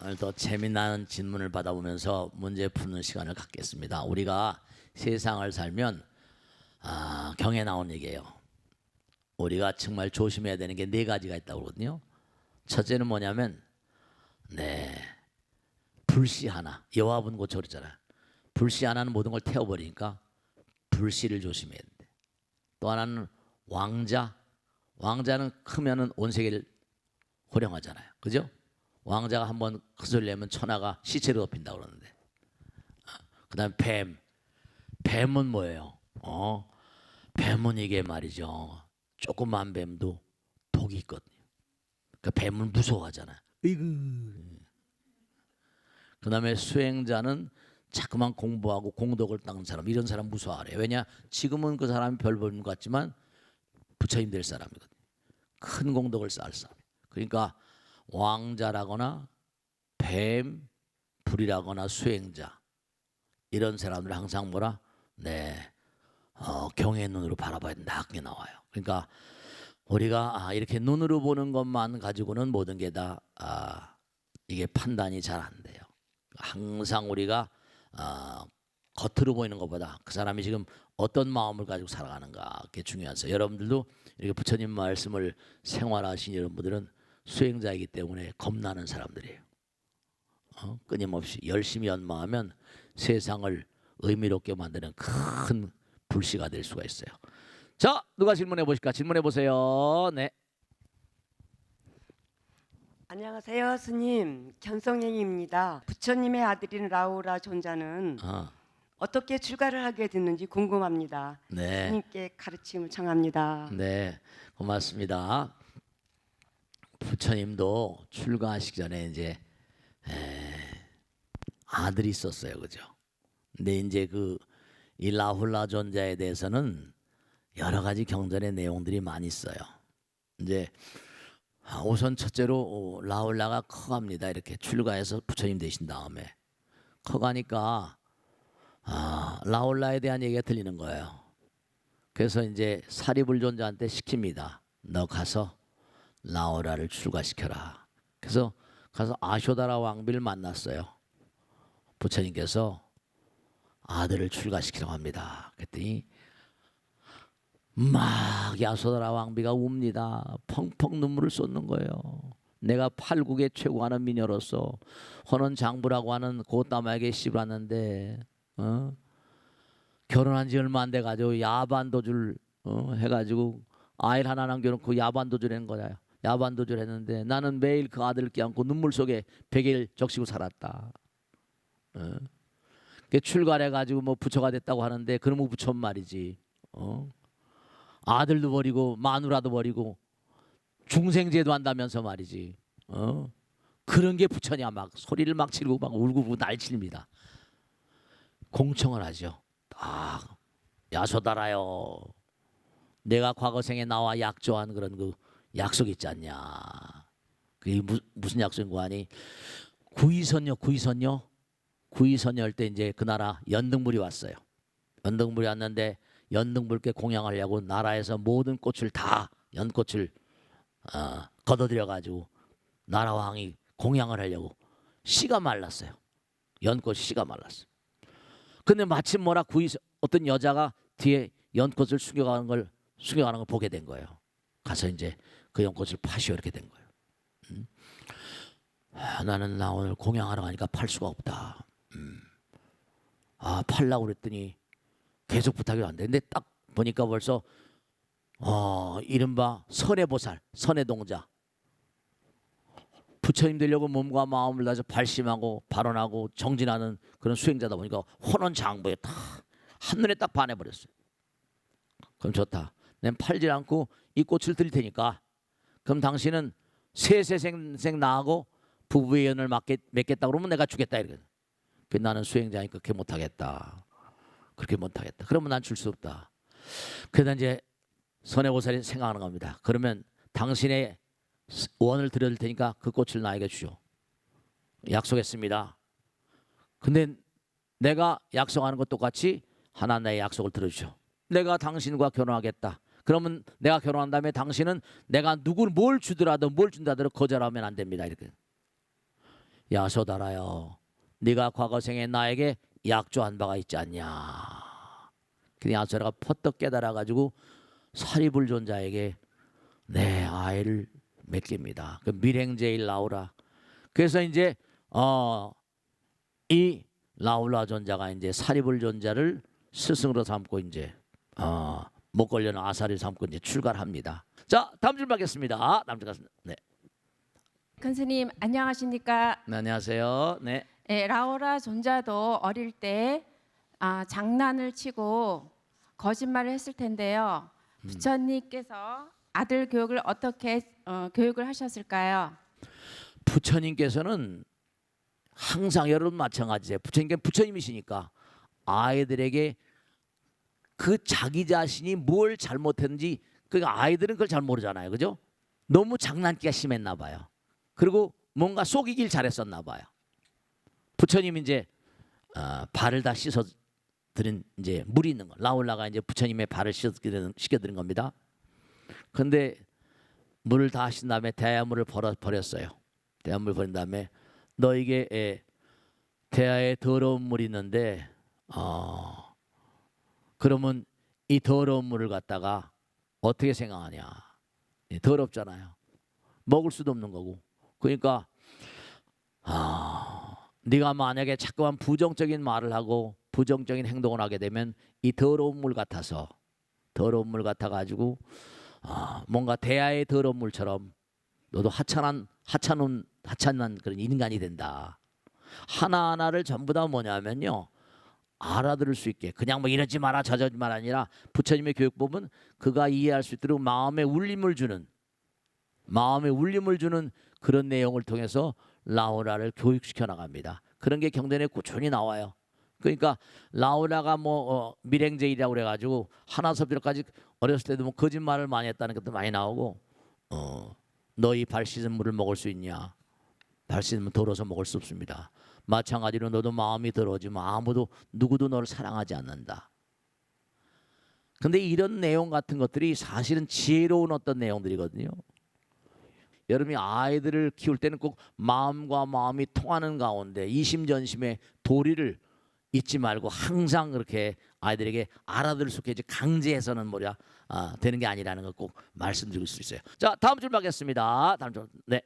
오늘도 재미나는 질문을 받아보면서 문제 푸는 시간을 갖겠습니다. 우리가 세상을 살면 경에 나온 얘기예요. 우리가 정말 조심해야 되는 게 네 가지가 있다고 그러거든요. 첫째는 뭐냐면 불씨 하나. 여호와분 고쳐 그랬잖아요. 불씨 하나는 모든 걸 태워버리니까 불씨를 조심해야 돼. 또 하나는 왕자. 왕자는 크면은 온 세계를 호령하잖아요. 그죠? 왕자가 한번 그 소리 내면 천하가 시체로 덮인다고 그러는데. 그다음에 뱀. 뱀은 뭐예요? 뱀은 이게 말이죠. 조그만 뱀도 독이 있거든요. 그러니까 뱀은 무서워하잖아요. 으이그. 그다음에 수행자는 자꾸만 공부하고 공덕을 닦는 사람, 이런 사람 무서워하래요. 왜냐? 지금은 그 사람이 별 보는 것 같지만 부처님 될 사람이거든요. 큰 공덕을 쌓을 사람. 그러니까 왕자라거나 뱀, 불이라거나 수행자, 이런 사람들 항상 뭐라? 경의 눈으로 바라봐야 된다. 그게 나와요. 그러니까 우리가 이렇게 눈으로 보는 것만 가지고는 모든 게 다 이게 판단이 잘 안 돼요. 항상 우리가 겉으로 보이는 것보다 그 사람이 지금 어떤 마음을 가지고 살아가는가, 그게 중요하세요. 여러분들도 이렇게 부처님 말씀을 생활하신 여러분들은 수행자이기 때문에 겁나는 사람들이에요. 끊임없이 열심히 연마하면 세상을 의미롭게 만드는 큰 불씨가 될 수가 있어요. 자, 누가 질문해 보실까? 질문해 보세요. 네. 안녕하세요, 스님. 견성행입니다. 부처님의 아들인 라우라 존자는 어떻게 출가를 하게 됐는지 궁금합니다. 네. 스님께 가르침을 청합니다. 네, 고맙습니다. 부처님도 출가하시기 전에 이제 아들이 있었어요, 그죠? 근데 이제 이 라훌라 존자에 대해서는 여러 가지 경전의 내용들이 많이 있어요. 이제 우선 첫째로 라훌라가 커갑니다. 이렇게 출가해서 부처님 되신 다음에 커가니까 라훌라에 대한 얘기가 들리는 거예요. 그래서 이제 사리불 존자한테 시킵니다. 너 가서 라훌라를 출가시켜라. 그래서 가서 아쇼다라 왕비를 만났어요. 부처님께서 아들을 출가시키라고 합니다. 그랬더니 막 야소다라 왕비가 웁니다. 펑펑 눈물을 쏟는 거예요. 내가 팔국의 최고하는 미녀로서 헌원 장부라고 하는 고따마에게 씹었는데 결혼한 지 얼마 안 돼가지고 야반도줄 해가지고 아이를 하나 남겨놓고 야반도줄 한 거야. 야반도줄 했는데 나는 매일 그 아들을 껴안고 눈물 속에 베개를 적시고 살았다. 출가를 해가지고 뭐 부처가 됐다고 하는데 그러면 부처는 말이지. 아들도 버리고 마누라도 버리고 중생제도 한다면서 말이지. 그런 게 부처냐. 막 소리를 막 치르고 막 울고 날칩니다. 공청을 하죠. 야소다라요, 내가 과거생에 나와 약조한 그런 그 약속 있지 않냐. 그게 무슨 약속인 거 아니? 구이선녀 할 때 이제 그 나라 연등불이 왔어요. 연등불이 왔는데 연등불께 공양하려고 나라에서 모든 꽃을 다 연꽃을 걷어들여 가지고 나라 왕이 공양을 하려고 씨가 말랐어요. 연꽃이 씨가 말랐어요. 근데 마침 뭐라 어떤 여자가 뒤에 연꽃을 숨겨가는 걸 보게 된 거예요. 가서 이제 그 연꽃을 파시오 이렇게 된 거예요. 나는 나 오늘 공양하러 가니까 팔 수가 없다. 팔라고 그랬더니 계속 부탁이 안 돼. 근데 딱 보니까 벌써 이른바 선해보살, 선해동자, 부처님 되려고 몸과 마음을 다해서 발심하고 발언하고 정진하는 그런 수행자다 보니까 혼원장부에 다 한눈에 딱 반해버렸어요. 그럼 좋다. 난 팔질 않고 이 꽃을 드릴 테니까 그럼 당신은 세세생 나하고 부부의 연을 맺겠다 그러면 내가 주겠다 이렇게. 나는 수행자니까 그렇게 못하겠다. 그렇게 못하겠다. 그러면 난 줄 수 없다. 그러다 이제 선해보살이 생각하는 겁니다. 그러면 당신의 원을 드려줄 테니까 그 꽃을 나에게 주죠. 약속했습니다. 근데 내가 약속하는 것 똑같이 하나 나의 약속을 들어주죠. 내가 당신과 결혼하겠다. 그러면 내가 결혼한 다음에 당신은 내가 누구를 뭘 준다더라도 거절하면 안 됩니다. 이렇게. 야소다라여, 네가 과거생에 나에게 약조한 바가 있지 않냐. 그냥 야소다가 퍼뜩 깨달아가지고 사리불존자에게 내 아이를 맡깁니다. 그 밀행제일 라우라. 그래서 이제 이 라울라 존자가 이제 사리불존자를 스승으로 삼고 이제 못 걸려는 아사리를 삼고 이제 출가를 합니다. 자, 다음 줄 받겠습니다. 다음 줄 갔습니다. 네. 큰 스님 안녕하십니까? 네, 안녕하세요. 네. 예, 라오라 존자도 어릴 때 장난을 치고 거짓말을 했을 텐데요. 부처님께서 아들 교육을 어떻게 교육을 하셨을까요? 부처님께서는 항상 여러분 마찬가지예요. 부처님께서 부처님이시니까 아이들에게 그 자기 자신이 뭘 잘못했는지, 그러니까 아이들은 그걸 잘 모르잖아요, 그죠? 너무 장난기가 심했나 봐요. 그리고 뭔가 속이길 잘했었나 봐요. 부처님 이제 발을 다 씻어 드린 이제 물이 있는 거, 라울라가 이제 부처님의 발을 씻겨 드린 겁니다. 근데 물을 다 하신 다음에 대야물을 버렸어요. 대야물 버린 다음에 너에게 대야에 더러운 물이 있는데 그러면 이 더러운 물을 갖다가 어떻게 생각하냐? 더럽잖아요. 먹을 수도 없는 거고. 그러니까 네가 만약에 자꾸만 부정적인 말을 하고 부정적인 행동을 하게 되면 이 더러운 물 같아서, 더러운 물 같아 가지고 뭔가 대야의 더러운 물처럼 너도 하찮은 그런 인간이 된다. 하나하나를 전부 다 뭐냐면요, 알아들을 수 있게, 그냥 뭐 이러지 마라 저러지 마라 아니라 부처님의 교육법은 그가 이해할 수 있도록 마음에 울림을 주는 그런 내용을 통해서 라오라를 교육시켜 나갑니다. 그런 게 경전에 꾸준히 나와요. 그러니까 라오라가 뭐 밀행제이라고 그래가지고 하나섭들까지 어렸을 때도 뭐 거짓말을 많이 했다는 것도 많이 나오고, 너희 발 씻은 물을 먹을 수 있냐? 발 씻으면 더러워서 먹을 수 없습니다. 마찬가지로 너도 마음이 더러워지면 누구도 너를 사랑하지 않는다. 근데 이런 내용 같은 것들이 사실은 지혜로운 어떤 내용들이거든요. 여러분이 아이들을 키울 때는 꼭 마음과 마음이 통하는 가운데 이심전심의 도리를 잊지 말고 항상 그렇게 아이들에게 알아들을 수 있게 강제해서는 되는 게 아니라는 걸 꼭 말씀드릴 수 있어요. 자, 다음 줄 받겠습니다. 다음 줄. 네.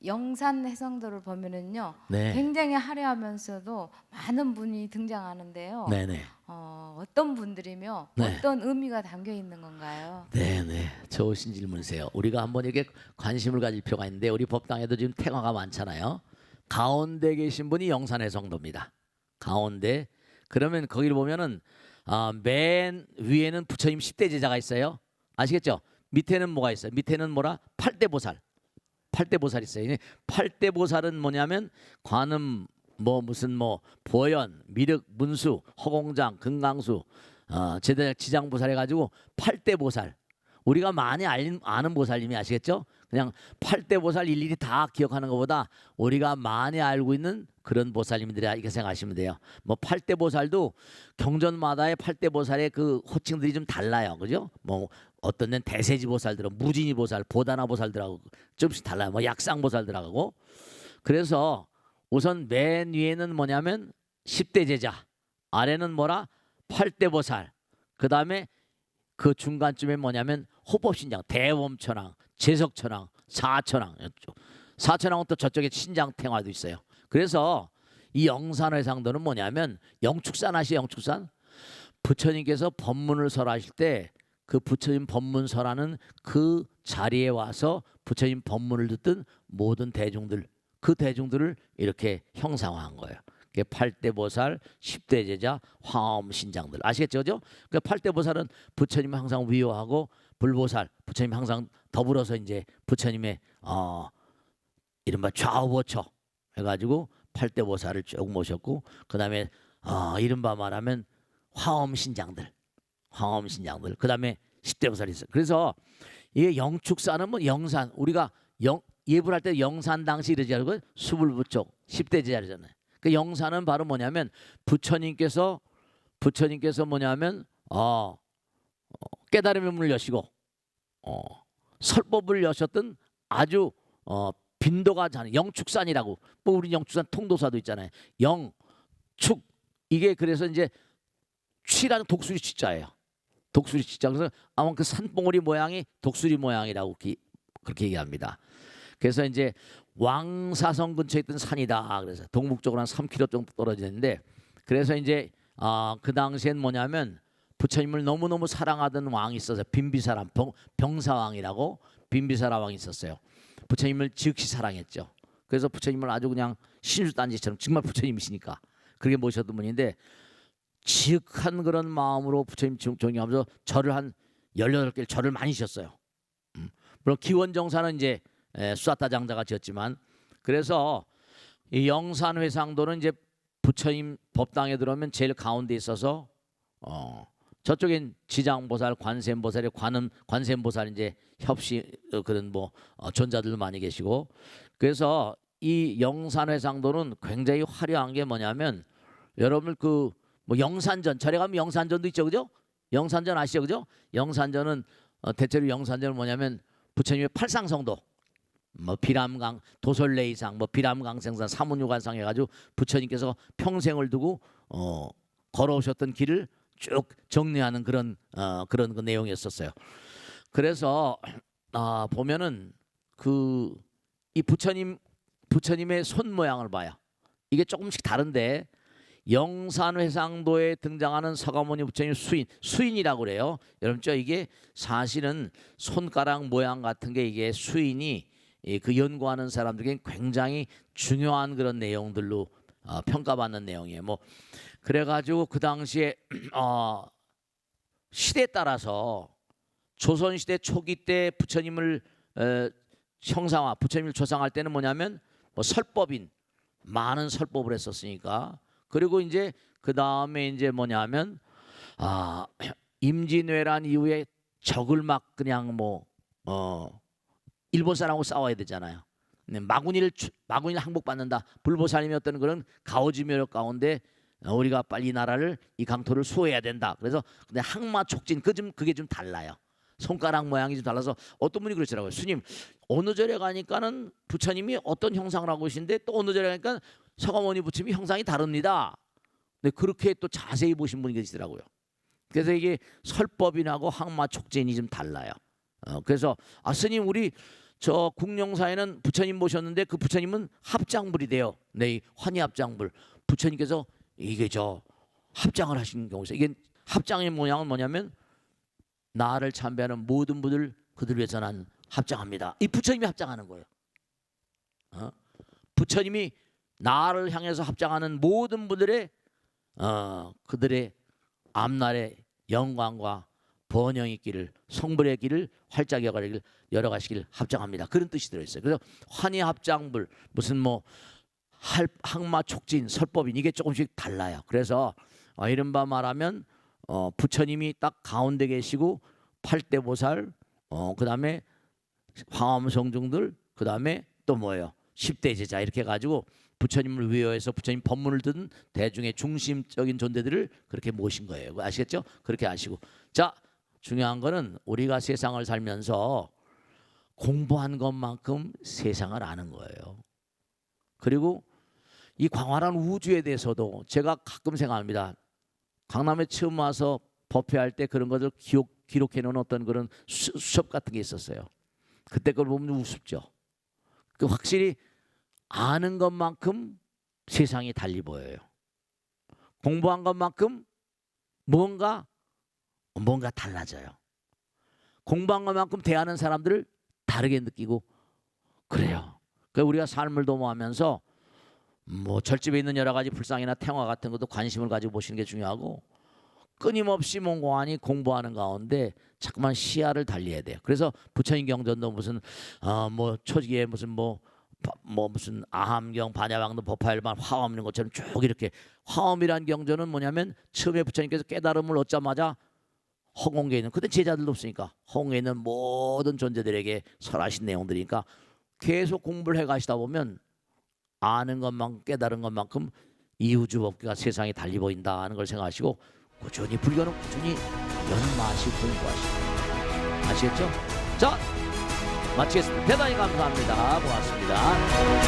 영산 해성도를 보면은요, 네. 굉장히 화려하면서도 많은 분이 등장하는데요. 네네. 어떤 분들이며 네. 어떤 의미가 담겨 있는 건가요? 네네. 좋으신 질문이세요. 우리가 한번 이렇게 관심을 가질 필요가 있는데, 우리 법당에도 지금 태화가 많잖아요. 가운데 계신 분이 영산해성도입니다. 가운데. 그러면 거기를 보면은 맨 위에는 부처님 10대 제자가 있어요. 아시겠죠? 밑에는 뭐가 있어요? 밑에는 뭐라? 8대 보살. 8대 보살 있어요. 8대 보살은 뭐냐면 관음, 무슨 보현, 미륵, 문수, 허공장, 금강수, 제대 지장 보살 해가지고 8대 보살. 우리가 많이 아는 보살님이 아시겠죠? 그냥 8대 보살 일일이 다 기억하는 것보다 우리가 많이 알고 있는 그런 보살님들이라 이렇게 생각하시면 돼요. 8대 보살도 경전마다의 8대 보살의 그 호칭들이 좀 달라요. 그죠? 어떤 데는 대세지 보살들은 무진이 보살, 보다나 보살들하고 조금씩 달라요. 약상 보살들하고. 그래서 우선 맨 위에는 뭐냐면 10대 제자, 아래는 8대 보살. 그다음에 그 중간쯤에 뭐냐면 호법신장, 대범천왕, 제석천왕, 사천왕. 사천왕은 또 저쪽에 신장탱화도 있어요. 그래서 이 영산회상도는 뭐냐면 영축산 아시죠? 영축산? 부처님께서 법문을 설하실 때 그 부처님 법문 설하는 그 자리에 와서 부처님 법문을 듣던 모든 대중들, 그 대중들을 이렇게 형상화한 거예요. 8대 보살, 10대 제자, 화엄 신장들 아시겠죠? 그죠? 그 8대 보살은 부처님 항상 위호하고, 불보살 부처님 항상 더불어서 이제 부처님의 이른바 좌우보처 해가지고 8대 보살을 쭉 모셨고, 그다음에 이른바 말하면 화엄 신장들, 그다음에 10대 보살이 있어요. 그래서 이게 영축산은 영산, 우리가 예불 할 때 영산 당시 이러지 않고 수불부족 10대 제자잖아요. 그 영산은 바로 뭐냐면 부처님께서 뭐냐면 깨달음의 문을 여시고 설법을 여셨던 아주 빈도가 잖아요. 영축산이라고. 뭐 우리 영축산 통도사도 있잖아요. 영축 이게 그래서 이제 취라는 독수리 취자예요. 독수리 취자. 그래서 아마 그 산봉우리 모양이 독수리 모양이라고 그렇게 얘기합니다. 그래서 이제 왕사성 근처에 있던 산이다. 그래서 동북쪽으로 한 3km 정도 떨어지는데 그래서 이제 그 당시엔 뭐냐면 부처님을 너무너무 사랑하던 왕이 있어서 빈비사람 병사왕이라고 빈비사라 왕이 있었어요. 부처님을 지극히 사랑했죠. 그래서 부처님을 아주 그냥 신주단지처럼 정말 부처님이시니까 그렇게 모셨던 분인데 지극한 그런 마음으로 부처님 존경하면서 절을 한 18개를 절을 많이 지었어요. 물론 기원정사는 이제 수사타 장자가 지었지만 그래서 이 영산회상도는 이제 부처님 법당에 들어오면 제일 가운데 있어서 저쪽엔 지장보살, 관세음보살이 관세음보살 이제 협시 그런 뭐 존자들도 많이 계시고 그래서 이 영산회상도는 굉장히 화려한 게 뭐냐면 여러분들 그 뭐 영산전 절에 가면 영산전도 있죠, 그죠? 영산전 아시죠, 그죠? 영산전은 대체로 영산전은 뭐냐면 부처님의 팔상성도 뭐 비람강 도솔레이상 뭐 비람강생산 사문유관상 해가지고 부처님께서 평생을 두고 걸어오셨던 길을 쭉 정리하는 그런 그 내용이었었어요. 그래서 보면은 그 이 부처님의 손 모양을 봐요. 이게 조금씩 다른데 영산회상도에 등장하는 서가모니 부처님 수인이라고 그래요. 여러분 이게 사실은 손가락 모양 같은 게 이게 수인이 그 연구하는 사람들에게 굉장히 중요한 그런 내용들로 평가받는 내용이에요. 뭐 그래가지고 그 당시에 시대에 따라서 조선시대 초기 때 부처님을 형상화, 부처님을 조상할 때는 뭐냐면 뭐 설법인 많은 설법을 했었으니까 그리고 이제 그 다음에 이제 뭐냐면 임진왜란 이후에 적을 막 그냥 뭐 일본 사람하고 싸워야 되잖아요. 마군일 항복받는다. 불보살님이 어떤 그런 가오지묘력 가운데 우리가 빨리 이 나라를 이 강토를 수호해야 된다. 그래서 근데 항마 촉진 그게 좀 달라요. 손가락 모양이 좀 달라서 어떤 분이 그러시더라고요. 스님 어느 절에 가니까는 부처님이 어떤 형상을 하고 계신데 또 어느 절에 가니까 서가모니 부처님이 형상이 다릅니다. 근데 그렇게 또 자세히 보신 분이 계시더라고요. 그래서 이게 설법인하고 항마 촉진이 좀 달라요. 그래서 스님 우리 저 국령사에는 부처님 모셨는데 그 부처님은 합장불이 돼요. 네, 이 환희합장불. 부처님께서 이게 저 합장을 하시는 경우가 있어요. 이게 합장의 모양은 뭐냐면 나를 참배하는 모든 분들 그들 위해서 난 합장합니다. 이 부처님이 합장하는 거예요. 부처님이 나를 향해서 합장하는 모든 분들의 그들의 앞날의 영광과 번영의 길을 성불의 길을 활짝 열어가시길 합장합니다. 그런 뜻이 들어있어요. 그래서 환희합장불 무슨 뭐 항마 촉진 설법인 이게 조금씩 달라요. 그래서 이른바 말하면 부처님이 딱 가운데 계시고 팔대보살 그다음에 황엄성중들 그다음에 또 뭐예요? 10대 제자 이렇게 해가지고 부처님을 위하여서 부처님 법문을 듣는 대중의 중심적인 존재들을 그렇게 모신 거예요. 아시겠죠? 그렇게 아시고 자 중요한 거는 우리가 세상을 살면서 공부한 것만큼 세상을 아는 거예요. 그리고 이 광활한 우주에 대해서도 제가 가끔 생각합니다. 강남에 처음 와서 법회할 때 그런 것을 기록해 놓은 어떤 그런 수첩 같은 게 있었어요. 그때 걸 보면 우습죠. 그 확실히 아는 것만큼 세상이 달리 보여요. 공부한 것만큼 뭔가 달라져요. 공부한 것만큼 대하는 사람들을 다르게 느끼고 그래요. 그러니까 우리가 삶을 도모하면서 뭐 절집에 있는 여러 가지 불상이나 태화 같은 것도 관심을 가지고 보시는 게 중요하고 끊임없이 몽고하니 공부하는 가운데 자꾸만 시야를 달리해야 돼요. 그래서 부처님 경전도 무슨 뭐 초기에 무슨 뭐 무슨 아함경 반야왕도 법화일반 화엄 이런 것처럼 쭉 이렇게 화엄이란 경전은 뭐냐면 처음에 부처님께서 깨달음을 얻자마자 허공에 있는 그때 제자들도 없으니까 허공에 있는 모든 존재들에게 설하신 내용들이니까 계속 공부를 해가시다 보면 아는 것만큼 깨달은 것만큼 이 우주 법계가 세상에 달리 보인다는 걸 생각하시고 꾸준히 불교는 꾸준히 연마하시고 공부하시고 아시겠죠? 자 마치겠습니다. 대단히 감사합니다. 고맙습니다.